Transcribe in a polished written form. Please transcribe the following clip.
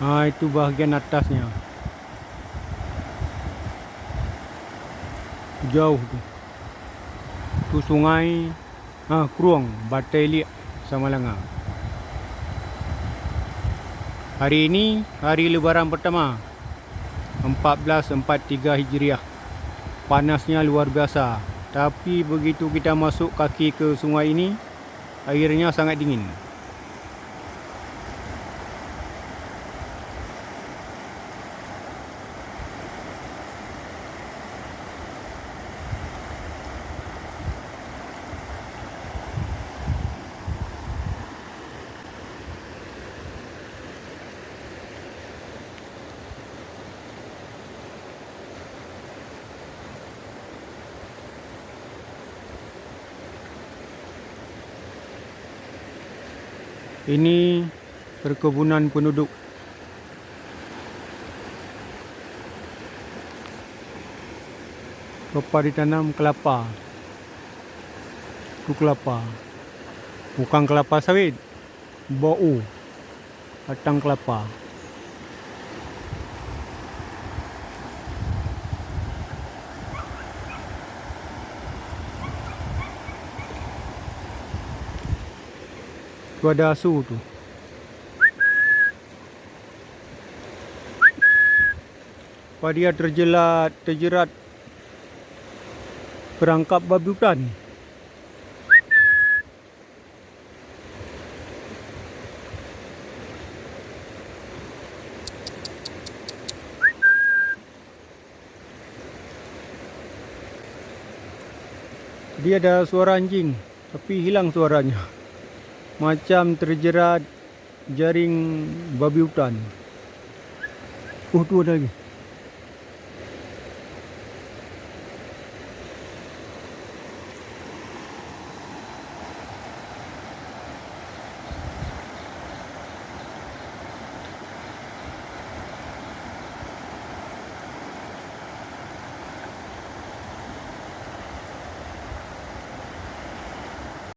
Itu bahagian atasnya. Jauh tu. Tu sungai Kruang, Batai Liat, Samalanga. Hari ini hari lebaran pertama 1443 Hijriah. Panasnya luar biasa. Tapi begitu kita masuk kaki ke sungai ini, airnya sangat dingin. Ini perkebunan penduduk. Kelapa ditanam kelapa. Itu kelapa. Bukan kelapa sawit. Bau. Batang kelapa. Tu ada asu tu. Dia terjerat perangkap babi hutan. Dia ada suara anjing, tapi hilang suaranya. Macam terjerat jaring babi hutan. Tu ada lagi.